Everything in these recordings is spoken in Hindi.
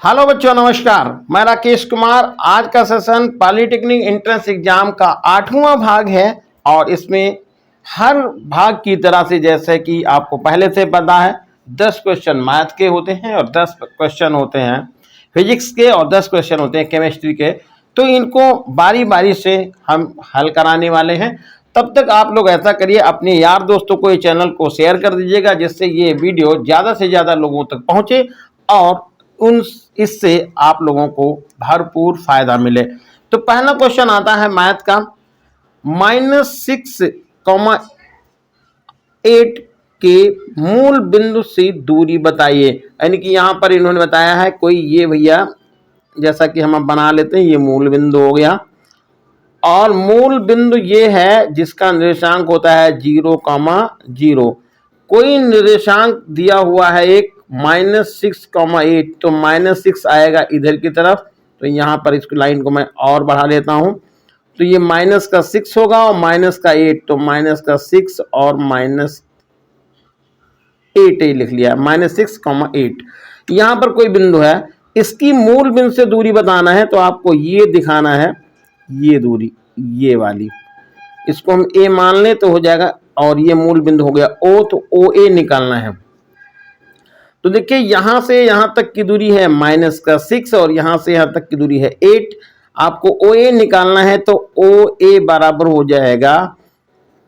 हेलो बच्चों, नमस्कार। मैं राकेश कुमार। आज का सेशन पॉलिटेक्निक एंट्रेंस एग्जाम का 8वां भाग है और इसमें हर भाग की तरह से, जैसे कि आपको पहले से पता है, 10 क्वेश्चन मैथ के होते हैं और 10 क्वेश्चन होते हैं फिजिक्स के और 10 क्वेश्चन होते हैं केमिस्ट्री के। तो इनको बारी बारी से हम हल कराने वाले हैं। तब तक आप लोग ऐसा करिए, अपने यार दोस्तों को ये चैनल को शेयर कर दीजिएगा, जिससे ये वीडियो ज़्यादा से ज़्यादा लोगों तक पहुँचे और इससे आप लोगों को भरपूर फायदा मिले। तो पहला क्वेश्चन आता है मैथ का, -6,8 के मूल बिंदु से दूरी बताइए। यानी कि यहां पर इन्होंने बताया है कोई, ये भैया जैसा कि हम अब बना लेते हैं, ये मूल बिंदु हो गया और मूल बिंदु ये है जिसका निर्देशांक होता है 0,0। कोई निर्देशांक दिया हुआ है एक -6,8, तो -6 आएगा इधर की तरफ। तो यहाँ पर इसकी लाइन को मैं और बढ़ा लेता हूँ, तो ये -6 होगा और -8, तो -6 और -8 लिख लिया, -6,8। यहाँ पर कोई बिंदु है, इसकी मूल बिंदु से दूरी बताना है, तो आपको ये दिखाना है, ये दूरी ये वाली, इसको हम ए मान लें तो हो जाएगा। और ये मूल बिंदु हो गया ओ, तो ओ ए निकालना है। तो देखिए यहां से यहां तक की दूरी है -6 और यहां से यहां तक की दूरी है 8। आपको ओ ए निकालना है, तो ओ ए बराबर हो जाएगा,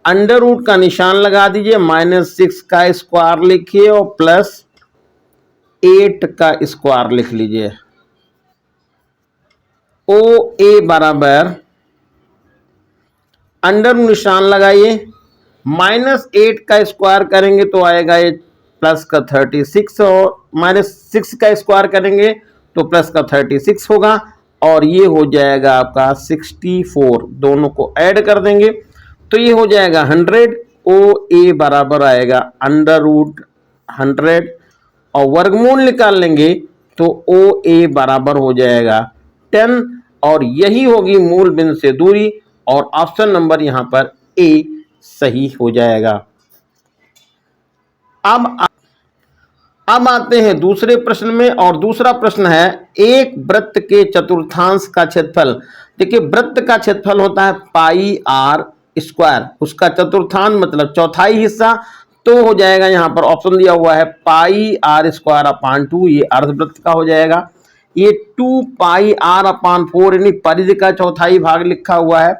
अंडर रूट का निशान लगा दीजिए, -6 का स्क्वायर लिखिए और +8 का स्क्वायर लिख लीजिए। ओ ए बराबर अंडर निशान लगाइए, -8 का स्क्वायर करेंगे तो आएगा ये प्लस का 36, और -6 का स्क्वायर करेंगे तो प्लस का 36 होगा और ये हो जाएगा आपका 64। दोनों को ऐड कर देंगे तो ये हो जाएगा 100। ओ ए बराबर आएगा √100 और वर्गमूल निकाल लेंगे तो ओ ए बराबर हो जाएगा 10 और यही होगी मूल बिंदु से दूरी और ऑप्शन नंबर यहां पर ए सही हो जाएगा। अब आते हैं दूसरे प्रश्न में और दूसरा प्रश्न है, एक वृत्त के चतुर्थांश का क्षेत्रफल। देखिए वृत्त का क्षेत्रफल होता है πr², उसका चतुर्थांश मतलब चौथाई हिस्सा, तो हो जाएगा यहाँ पर ऑप्शन दिया हुआ है πr²/2, ये अर्धवृत्त का हो जाएगा। ये 2πr/4 यानी परिधि का चौथाई भाग लिखा हुआ है,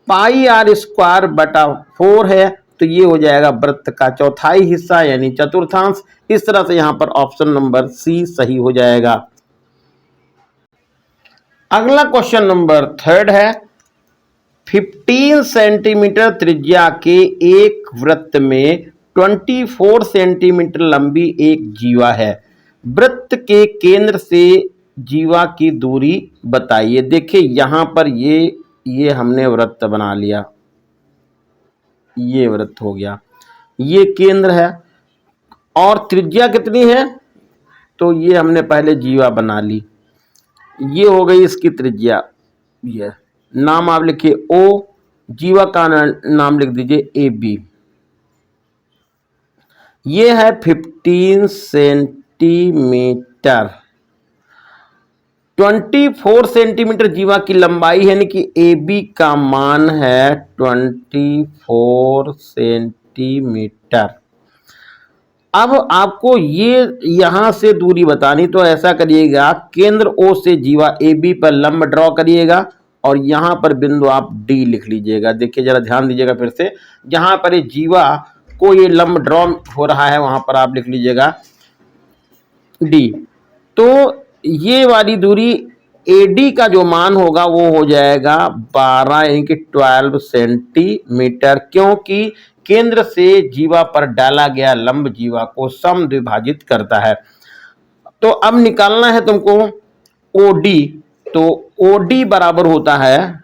πr²/4 है, तो ये हो जाएगा वृत्त का चौथाई हिस्सा यानी चतुर्थांश। इस तरह से यहां पर ऑप्शन नंबर सी सही हो जाएगा। अगला क्वेश्चन नंबर 3 है, 15 सेंटीमीटर त्रिज्या के एक वृत्त में 24 सेंटीमीटर लंबी एक जीवा है। वृत्त के केंद्र से जीवा की दूरी बताइए। देखिए यहां पर ये हमने वृत्त बना लिया, ये वृत्त हो गया, ये केंद्र है और त्रिज्या कितनी है, तो ये हमने पहले जीवा बना ली, ये हो गई इसकी त्रिज्या। ये नाम आप लिखिए ओ, जीवा का नाम लिख दीजिए ए बी। ये है 15 सेंटीमीटर, 24 सेंटीमीटर जीवा की लंबाई है, यानी कि ए बी का मान है 24 सेंटीमीटर। अब आपको ये यहां से दूरी बतानी, तो ऐसा करिएगा, केंद्र ओ से जीवा ए बी पर लंब ड्रॉ करिएगा और यहां पर बिंदु आप डी लिख लीजिएगा। देखिए जरा ध्यान दीजिएगा फिर से, जहां पर ये जीवा को ये लंब ड्रॉ हो रहा है वहां पर आप लिख लीजिएगा डी। तो ये वाली दूरी AD का जो मान होगा वो हो जाएगा 12 यानी कि 12 सेंटीमीटर, क्योंकि केंद्र से जीवा पर डाला गया लंब जीवा को समद्विभाजित करता है। तो अब निकालना है तुमको OD, तो OD बराबर होता है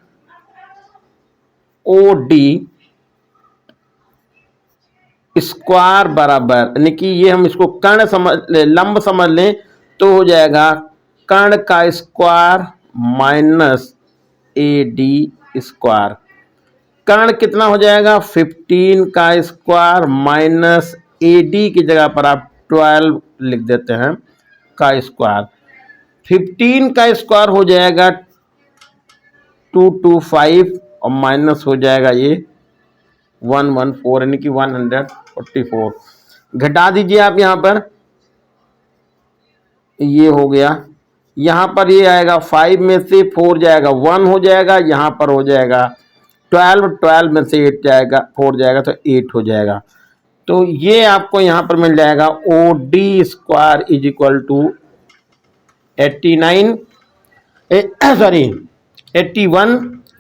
OD स्क्वायर बराबर, यानी कि ये हम इसको कर्ण समझ ले, लंब समझ लें, तो हो जाएगा कर्ण का स्क्वायर -AD स्क्वायर। कर्ण कितना हो जाएगा, 15 का स्क्वायर -AD की जगह पर आप 12 लिख देते हैं का स्क्वायर। 15 का स्क्वायर हो जाएगा 225 और माइनस हो जाएगा ये 114 यानी कि 144। घटा दीजिए आप यहां पर, ये हो गया। यहां पर ये आएगा 5 में से 4 जाएगा 1 हो जाएगा, यहां पर हो जाएगा 12 में से 8 जाएगा 4 जाएगा तो 8 हो जाएगा। तो ये आपको यहां पर मिल जाएगा OD square is equal to 81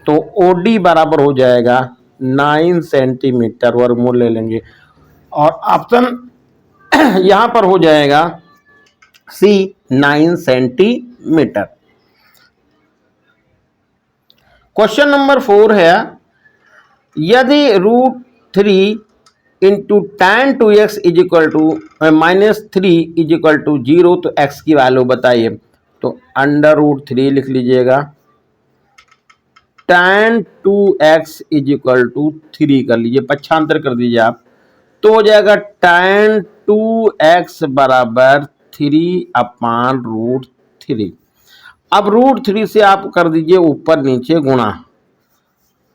तो OD बराबर हो जाएगा 9 सेंटीमीटर, वर्गमूल ले लेंगे और ऑप्शन यहां पर हो जाएगा C 9 सेंटीमीटर। क्वेश्चन नंबर 4 है, यदि √3 into tan 2x is equal to -3 is equal to 0 तो x की वैल्यू बताइए। तो √3 लिख लीजिएगा, tan 2x is equal to 3 कर लीजिए, पक्षांतर कर दीजिए आप, तो हो जाएगा tan 2x बराबर 3/√3। अब √3 से आप कर दीजिए ऊपर नीचे गुणा,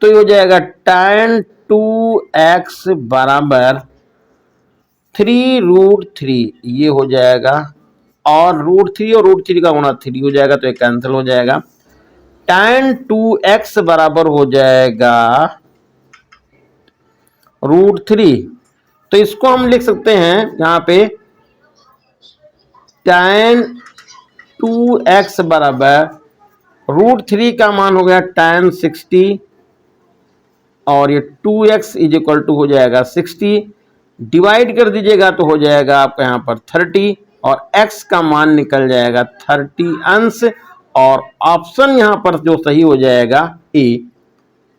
तो ये हो जाएगा tan 2x बराबर 3√3, ये हो जाएगा, और √3 और √3 का गुणा 3 हो जाएगा तो ये कैंसिल हो जाएगा। tan 2x बराबर हो जाएगा √3, तो इसको हम लिख सकते हैं यहां पे tan 2x बराबर √3 का मान हो गया tan 60 और ये 2x इज इक्वल टू हो जाएगा 60, डिवाइड कर दीजिएगा तो हो जाएगा आपका यहाँ पर 30 और x का मान निकल जाएगा 30 अंश, और ऑप्शन यहाँ पर जो सही हो जाएगा ए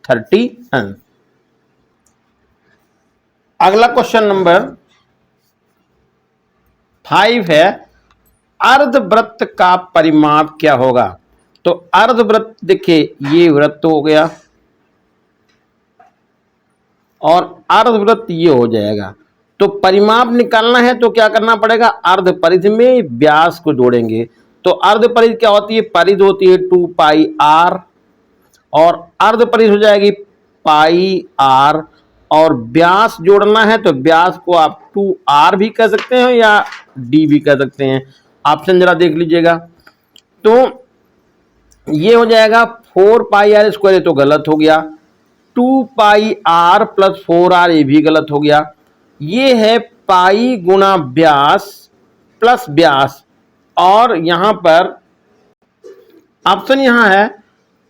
30 अंश। अगला क्वेश्चन नंबर 5 है, अर्धवृत्त का परिमाप क्या होगा। तो अर्धवृत्त देखिए ये वृत्त हो गया और अर्धवृत्त ये हो जाएगा, तो परिमाप निकालना है तो क्या करना पड़ेगा, अर्ध परिधि में व्यास को जोड़ेंगे। तो अर्ध परिधि क्या होती है, परिधि होती है 2πr और अर्ध परिधि हो जाएगी πr, और व्यास जोड़ना है तो व्यास को आप 2r भी कह सकते हैं या d भी कह सकते हैं। ऑप्शन जरा देख लीजिएगा, तो ये हो जाएगा 4πr², ये तो गलत हो गया, 2πr + 4r ये भी गलत हो गया, ये है पाई गुणा व्यास प्लस व्यास, और यहां पर ऑप्शन यहां है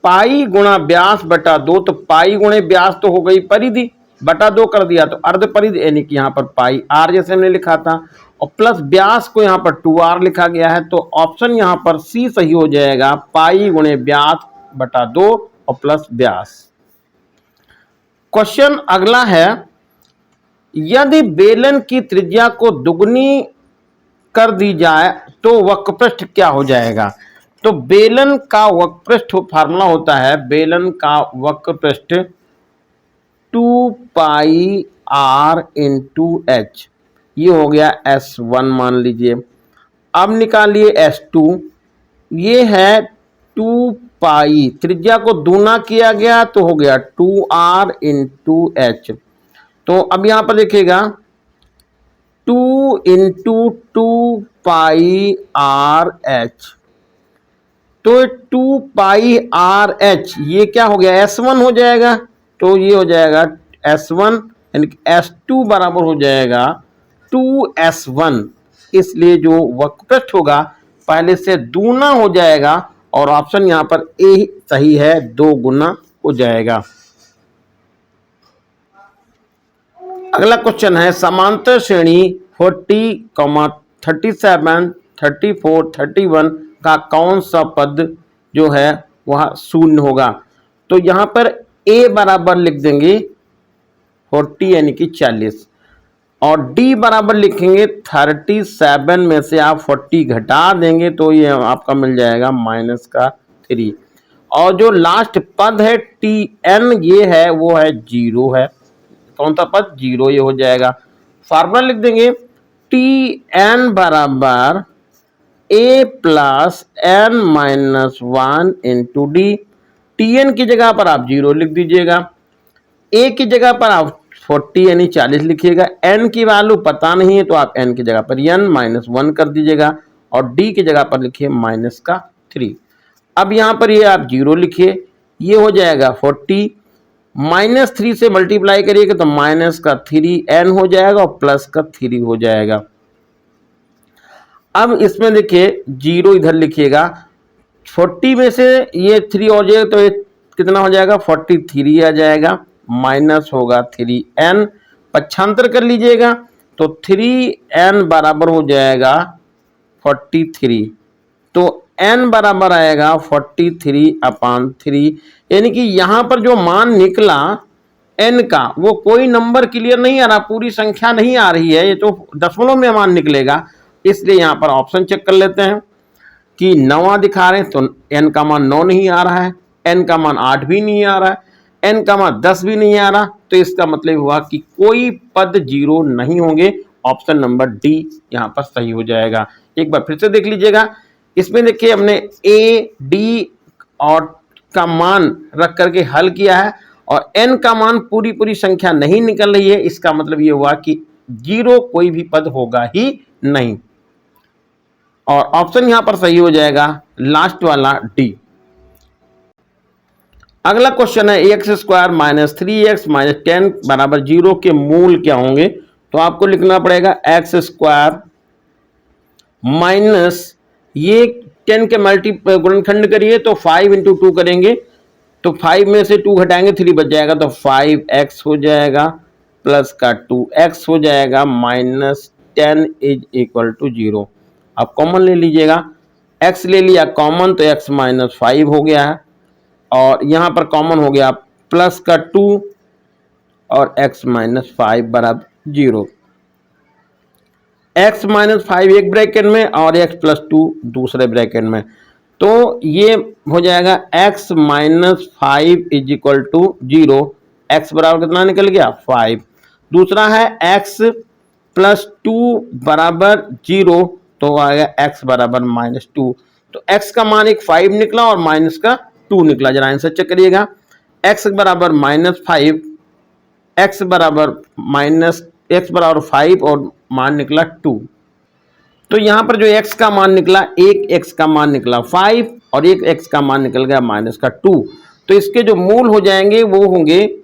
पाई गुणा व्यास बटा 2, तो पाई गुणे व्यास तो हो गई परिधि, बटा 2 कर दिया तो अर्ध परिधि, यानी कि यहां पर पाई r जैसे हमने लिखा था, और प्लस व्यास को यहां पर 2r लिखा गया है, तो ऑप्शन यहां पर सी सही हो जाएगा, पाई गुणे व्यास बटा 2 और प्लस व्यास। क्वेश्चन अगला है, यदि बेलन की त्रिज्या को दुगनी कर दी जाए तो वक्रपृष्ठ क्या हो जाएगा। तो बेलन का वक्रपृष्ठ फार्मूला होता है, बेलन का वक्रपृष्ठ 2πr × h, ये हो गया S1 मान लीजिए। अब निकालिए S2, ये है 2π, त्रिज्या को दूना किया गया तो हो गया 2r × h। तो अब यहां पर देखिएगा 2 × 2πrh, तो 2πrh ये क्या हो गया, S1 हो जाएगा, तो ये हो जाएगा S1, यानी कि S2 बराबर हो जाएगा 2S1, इसलिए जो वक्रपृष्ठ होगा पहले से दूना हो जाएगा, और ऑप्शन यहां पर ए सही है, 2 गुना हो जाएगा। अगला क्वेश्चन है, समांतर श्रेणी 40, 37, 34, 31 का कौन सा पद जो है वह शून्य होगा। तो यहां पर a बराबर लिख देंगे 40 यानी कि 40, और d बराबर लिखेंगे 37 में से आप 40 घटा देंगे तो ये आपका मिल जाएगा -3, और जो लास्ट पद है tn ये है वो है 0 है, कौन सा पद 0, ये हो जाएगा। फार्मूला लिख देंगे tn बराबर a plus N minus one into D. T N की जगह पर आप 0 लिख दीजिएगा, a की जगह पर आप 40 यानी 40 लिखिएगा, n की वैल्यू पता नहीं है तो आप n की जगह पर n माइनस 1 कर दीजिएगा और d की जगह पर लिखिए माइनस का 3। अब यहाँ पर ये आप 0 लिखिए, ये हो जाएगा 40, माइनस 3 से मल्टीप्लाई करिएगा तो माइनस का 3n हो जाएगा और प्लस का 3 हो जाएगा। अब इसमें देखिए 0 इधर लिखिएगा, 40 में से ये 3 हो जाएगा तो ये कितना हो जाएगा 43 आ जाएगा, माइनस होगा 3n, पक्षांतर कर लीजिएगा तो 3n बराबर हो जाएगा 43, तो n बराबर आएगा 43/3, यानी कि यहाँ पर जो मान निकला n का वो कोई नंबर क्लियर नहीं आ रहा, पूरी संख्या नहीं आ रही है, ये तो दशमलव में मान निकलेगा। इसलिए यहाँ पर ऑप्शन चेक कर लेते हैं कि 9 दिखा रहे हैं तो n का मान 9 नहीं आ रहा है, n का मान 8 भी नहीं आ रहा है, n का मान 10 भी नहीं आ रहा, तो इसका मतलब हुआ कि कोई पद 0 नहीं होंगे। ऑप्शन नंबर डी यहाँ पर सही हो जाएगा। एक बार फिर से देख लीजिएगा, इसमें देखिए हमने a, d और का मान रख करके हल किया है और n का मान पूरी संख्या नहीं निकल रही है, इसका मतलब ये हुआ कि 0 कोई भी पद होगा ही नहीं और ऑप्शन यहां पर सही हो जाएगा लास्ट वाला डी। अगला क्वेश्चन है x square minus 3x minus 10 बराबर 0 के मूल क्या होंगे। तो आपको लिखना पड़ेगा एक्स स्क्वायर माइनस ये 10 के गुणनखंड करिए तो 5 इंटू 2 करेंगे तो 5 में से 2 घटाएंगे 3 बच जाएगा तो 5x हो जाएगा प्लस का 2x हो जाएगा माइनस 10 इज इक्वल टू 0। आप कॉमन ले लीजिएगा, x ले लिया कॉमन तो x माइनस 5 हो गया है और यहाँ पर कॉमन हो गया प्लस का 2 और x माइनस 5 बराबर 0। x माइनस 5 एक ब्रैकेट में और x प्लस 2 दूसरे ब्रैकेट में, तो ये हो जाएगा x माइनस 5 इज इक्वल टू 0। x बराबर कितना निकल गया 5। दूसरा है x प्लस 2 बराबर 0 तो आएगा x बराबर माइनस 2। तो x का मान एक 5 निकला और माइनस का 2 निकला, जरा आंसर चेक करिएगा। x बराबर माइनस 5, x बराबर माइनस x बराबर 5 और मान निकला 2। तो यहाँ पर जो x का मान निकला, एक x का मान निकला 5 और एक x का मान निकल गया माइनस का 2, तो इसके जो मूल हो जाएंगे वो होंगे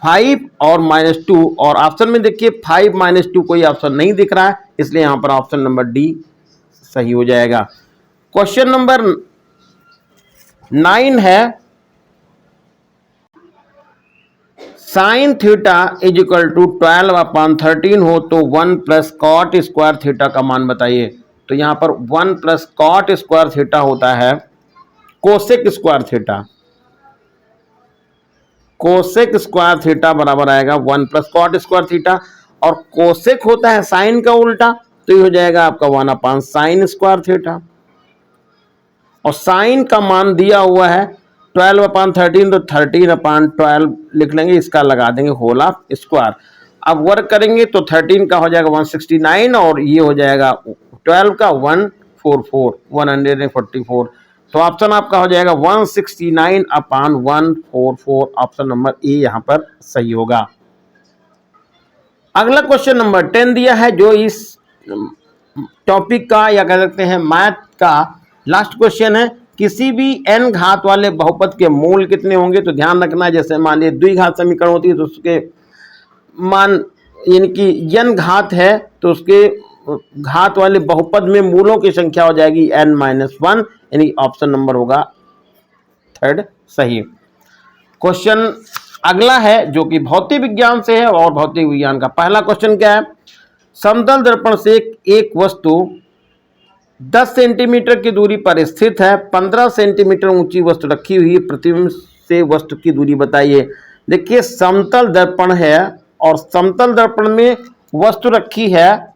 5 और माइनस 2 और ऑप्शन में देखिए 5 माइनस 2 कोई ऑप्शन नहीं दिख रहा है, इसलिए यहाँ पर ऑप्शन नंबर डी सही हो जाएगा। क्वेश्चन नंबर 9 है sine theta is equal to 12/13 हो तो 1 प्लस कॉट स्क्वायर थीटा का मान बताइए। तो यहाँ पर 1 प्लस कॉट स्क्वायर थीटा होता है cosec square theta, cosec square theta बराबर आएगा 1 प्लस कॉट स्क्वायर थीटा और कोसेक होता है साइन का उल्टा, तो ये हो जाएगा आपका 1/sin स्क्वायर थीटा और साइन का मान दिया हुआ है 12/13 तो 13/12 लिख लेंगे, इसका लगा देंगे होल ऑफ स्क्वायर। अब वर्क करेंगे तो 13 का हो जाएगा 169 और ये हो जाएगा 12 का 144 तो ऑप्शन आपका हो जाएगा 169/144। ऑप्शन नंबर ए यहाँ पर सही होगा। अगला क्वेश्चन नंबर 10 दिया है जो इस टॉपिक का या कह सकते हैं मैथ का लास्ट क्वेश्चन है। किसी भी n घात वाले बहुपद के मूल कितने होंगे। तो ध्यान रखना, जैसे मान लीजिए द्विघात समीकरण होती है तो उसके मान यानी कि n घात है तो उसके घात वाले बहुपद में मूलों की संख्या हो जाएगी n-1, यानी ऑप्शन नंबर होगा 3 सही। क्वेश्चन अगला है जो कि भौतिक विज्ञान से है और भौतिक विज्ञान का पहला क्वेश्चन क्या है। समतल दर्पण से एक वस्तु 10 सेंटीमीटर की दूरी पर स्थित है, 15 सेंटीमीटर ऊंची वस्तु रखी हुई है, प्रतिबिंब से वस्तु की दूरी बताइए। देखिए समतल दर्पण है और समतल दर्पण में वस्तु रखी है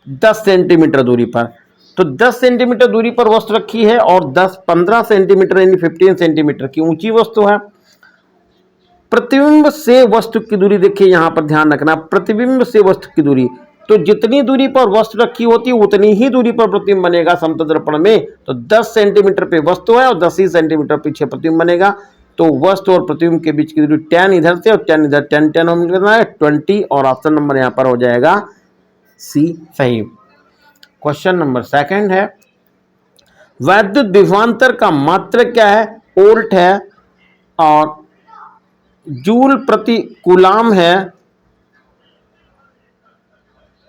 10 सेंटीमीटर दूरी पर, तो 10 सेंटीमीटर दूरी पर वस्तु रखी है और 15 सेंटीमीटर यानी 15 सेंटीमीटर की ऊंची वस्तु है। प्रतिबिंब से वस्तु की दूरी देखिए यहां पर ध्यान रखना, प्रतिबिंब से वस्तु की दूरी तो जितनी दूरी पर वस्तु रखी होती है उतनी ही दूरी पर प्रतिबिंब बनेगा समतल दर्पण में। तो 10 सेंटीमीटर पे वस्तु है और 10 ही सेंटीमीटर पीछे प्रतिबिंब बनेगा। तो वस्तु और प्रतिबिंब के बीच की दूरी 10 इधर से और 10 इधर, 10 10 हम कितना है 20, और ऑप्शन नंबर यहाँ पर हो जाएगा सी सही। क्वेश्चन नंबर सेकंड है, वैद्युत विभवांतर का मात्रक क्या है? वोल्ट है और जूल प्रति कूलाम है,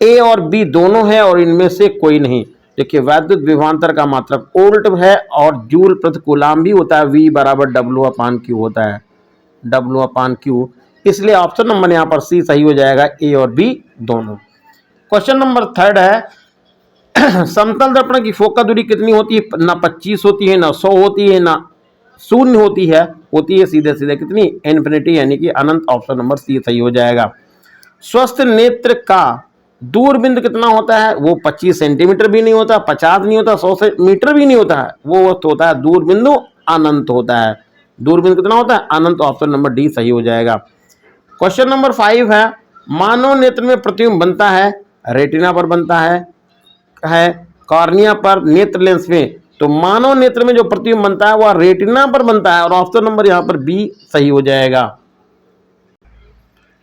ए और बी दोनों है और इनमें से कोई नहीं। देखिए वैद्युत विभवांतर का मात्रक वोल्ट है और जूल प्रति कूलाम भी होता है, V बराबर W/Q होता है, W/Q, इसलिए ऑप्शन नंबर यहाँ पर सी सही हो जाएगा, ए और बी दोनों। क्वेश्चन नंबर थर्ड है, समतल दर्पण की फोकस दूरी कितनी होती है? ना 25 होती है, ना 100 होती है, ना 0 होती है सीधे सीधे कितनी? इन्फिनिटी, यानी कि अनंत। ऑप्शन नंबर सी सही हो जाएगा। स्वस्थ नेत्र का दूरबिंदु कितना होता है? वो 25 सेंटीमीटर भी नहीं होता, 50 नहीं होता, 100 मीटर भी नहीं होता है, वो वक्त होता है दूरबिंदु अनंत होता है। दूरबिंदु कितना होता है? अनंत। ऑप्शन नंबर डी सही हो जाएगा। क्वेश्चन नंबर 5 है, मानव नेत्र में प्रतिबिंब बनता है रेटिना पर बनता है कॉर्निया पर, नेत्र लेंस में। तो मानव नेत्र में जो प्रतिबिंब बनता है वह रेटिना पर बनता है और ऑप्शन नंबर यहाँ पर बी सही हो जाएगा।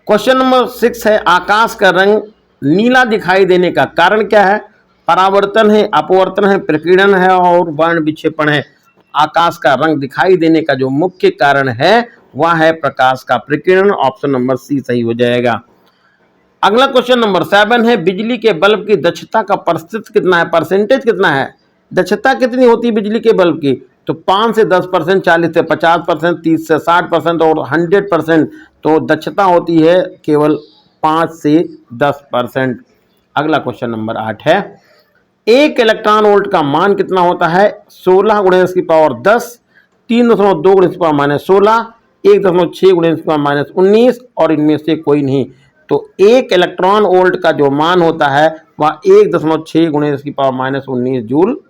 क्वेश्चन नंबर 6 है, आकाश का रंग नीला दिखाई देने का कारण क्या है? परावर्तन है, अपवर्तन है, प्रकीर्णन है और वर्ण विक्षेपण है। आकाश का रंग दिखाई देने का जो मुख्य कारण है वह है प्रकाश का प्रकीर्णन। ऑप्शन नंबर सी सही हो जाएगा। अगला क्वेश्चन नंबर 7 है, बिजली के बल्ब की दक्षता का प्रतिशत कितना है? परसेंटेज कितना है? दक्षता कितनी होती है बिजली के बल्ब की? तो 5 से 10%, 40 से 50%, 30 से 60% और 100%। तो दक्षता होती है केवल 5 से 10%। अगला क्वेश्चन नंबर 8 है, एक इलेक्ट्रॉन वोल्ट का मान कितना होता है? 16 × 10, 3.2 × 16, 1.6 × 19 और इनमें से कोई नहीं। तो एक इलेक्ट्रॉन वोल्ट का जो मान होता है वह 1.6 × 19 जूल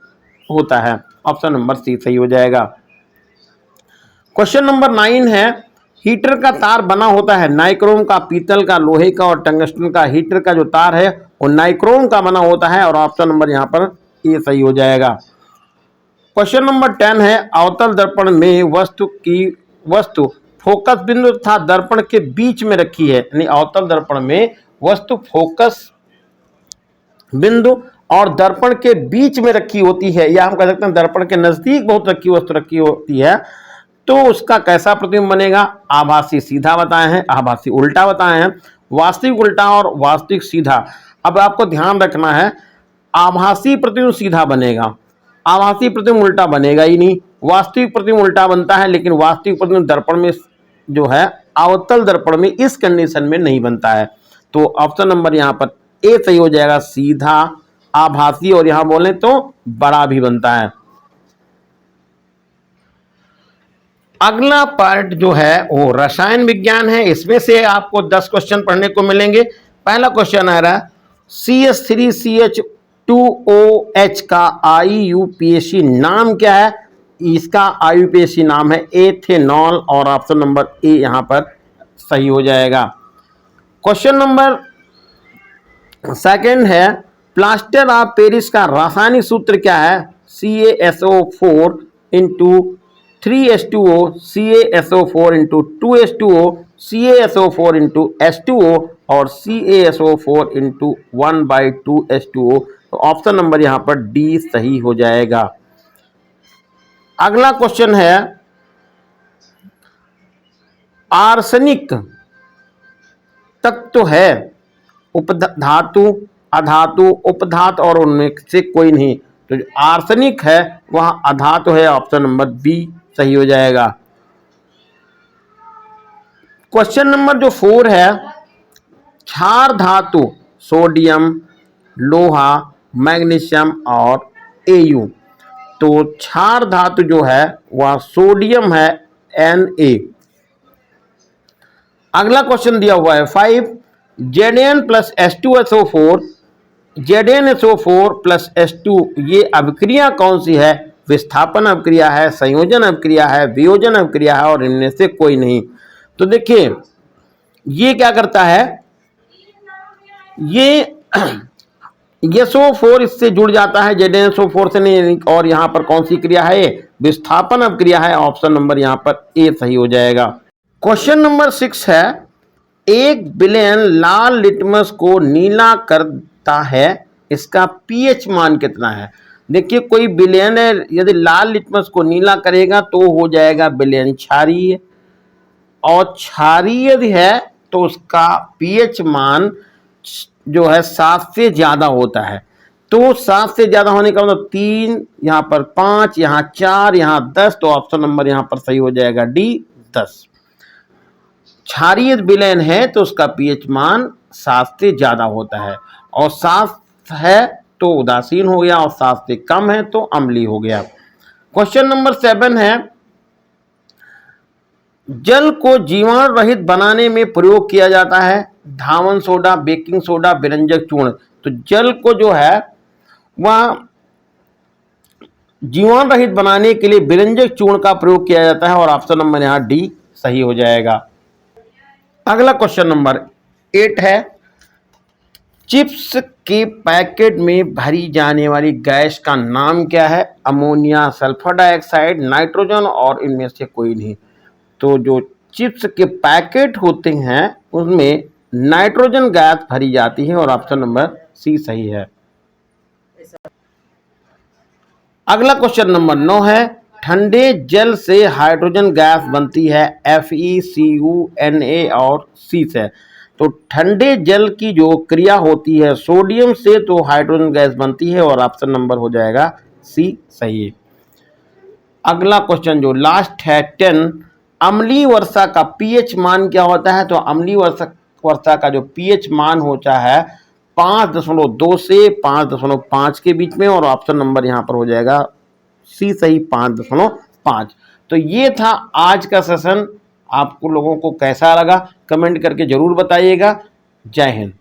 होता है। ऑप्शन नंबर सी सही हो जाएगा। क्वेश्चन नंबर 9 है, हीटर का तार बना होता है नाइक्रोम का, पीतल का, लोहे का और टंगस्टन का। हीटर का जो तार है वो नाइक्रोम का बना होता है और ऑप्शन नंबर यहाँ पर ए सही हो जाएगा। क्वेश्चन नंबर 10 है, अवतल दर्पण में वस्तु फोकस बिंदु तथा दर्पण के बीच में रखी है, यानी अवतल दर्पण में वस्तु फोकस बिंदु और दर्पण के बीच में रखी होती है, या हम कह सकते हैं दर्पण के नजदीक बहुत वस्तु रखी होती है। तो उसका कैसा प्रतिबिंब बनेगा? आभासी सीधा बताए हैं, आभासी उल्टा बताए हैं, वास्तविक उल्टा और वास्तविक सीधा। अब आपको ध्यान रखना है, आभासी प्रतिबिंब सीधा बनेगा, आभासी प्रतिबिंब उल्टा बनेगा ही नहीं। वास्तविक प्रतिबिंब उल्टा बनता है, लेकिन वास्तविक प्रतिबिंब दर्पण में जो है अवतल दर्पण में इस कंडीशन में नहीं बनता है। तो ऑप्शन नंबर यहाँ पर ए सही हो जाएगा, सीधा, आभासी और यहां बोले तो बड़ा भी बनता है। अगला पार्ट जो है वो रसायन विज्ञान है, इसमें से आपको 10 क्वेश्चन पढ़ने को मिलेंगे। पहला क्वेश्चन आ रहा है, CH3CH2OH का IUPAC नाम क्या है? इसका IUPAC नाम है एथेनॉल और ऑप्शन नंबर ए यहां पर सही हो जाएगा। क्वेश्चन नंबर सेकंड है, प्लास्टर ऑफ पेरिस का रासायनिक सूत्र क्या है? CaSO4 × 3H2O, CaSO4 × 2H2O, CaSO4 × H2O और CaSO4 × 1/2H2O। तो ऑप्शन नंबर यहां पर डी सही हो जाएगा। अगला क्वेश्चन है, आर्सेनिक तत्व है उपधातु, अधातु, उपधातु और उनमें से कोई नहीं। तो आर्सेनिक है वह अधातु है, ऑप्शन नंबर बी सही हो जाएगा। क्वेश्चन नंबर जो 4 है, क्षार धातु सोडियम, लोहा, मैग्नीशियम और Au। तो क्षार धातु जो है वह सोडियम है, Na। अगला क्वेश्चन दिया हुआ है 5, Zn + H2SO4, ZnSO4 + H2 ये अभिक्रिया कौन सी है? विस्थापन अभिक्रिया है, संयोजन अभिक्रिया है, वियोजन अभिक्रिया है और इनमें से कोई नहीं। तो देखिए ये क्या करता है, ये SO4 इससे जुड़ जाता है, ZnSO4 से नहीं, और यहाँ पर कौन सी क्रिया है, विस्थापन अब क्रिया है। ऑप्शन नंबर यहाँ पर ए सही हो जाएगा। क्वेश्चन नंबर 6 है, एक विलेन लाल लिटमस को नीला करता है, इसका पीएच मान कितना है। देखिए कोई विलेन है, यदि लाल लिटमस को नीला करेगा तो हो जाएगा विलेन क्षारीय, और क्षारीय यदि है तो उसका पीएच मान जो है 7 से ज्यादा होता है। तो 7 से ज्यादा होने का मतलब 3, यहाँ पर 5, यहाँ 4, यहाँ 10, तो ऑप्शन नंबर यहाँ पर सही हो जाएगा डी 10। क्षारीय विलेन है तो उसका पीएच मान 7 से ज्यादा होता है, और 7 है तो उदासीन हो गया, और 7 से कम है तो अम्लीय हो गया। क्वेश्चन नंबर 7 है, जल को जीवाणु रहित बनाने में प्रयोग किया जाता है, धावन सोडा, बेकिंग सोडा, विरंजक चूर्ण। तो जल को जो है वह जीवाणु रहित बनाने के लिए विरंजक चूर्ण का प्रयोग किया जाता है, और ऑप्शन नंबर यहाँ डी सही हो जाएगा। अगला क्वेश्चन नंबर 8 है, चिप्स के पैकेट में भरी जाने वाली गैस का नाम क्या है। अमोनिया, सल्फर डाइऑक्साइड, नाइट्रोजन, और इनमें से कोई नहीं। तो जो चिप्स के पैकेट होते हैं उसमें नाइट्रोजन गैस भरी जाती है, और ऑप्शन नंबर सी सही है। अगला क्वेश्चन नंबर 9 है, ठंडे जल से हाइड्रोजन गैस बनती है, FeCuNa और C से। तो ठंडे जल की जो क्रिया होती है सोडियम से, तो हाइड्रोजन गैस बनती है, और ऑप्शन नंबर हो जाएगा सी सही है। अगला क्वेश्चन जो लास्ट है 10, अम्लीय वर्षा का पीएच मान क्या होता है। तो अम्लीय वर्षा का जो पीएच मान होता है 5.2 से 5.5 के बीच में, और ऑप्शन नंबर यहाँ पर हो जाएगा सी सही 5.5। तो ये था आज का सेशन। आपको लोगों को कैसा लगा कमेंट करके जरूर बताइएगा। जय हिंद।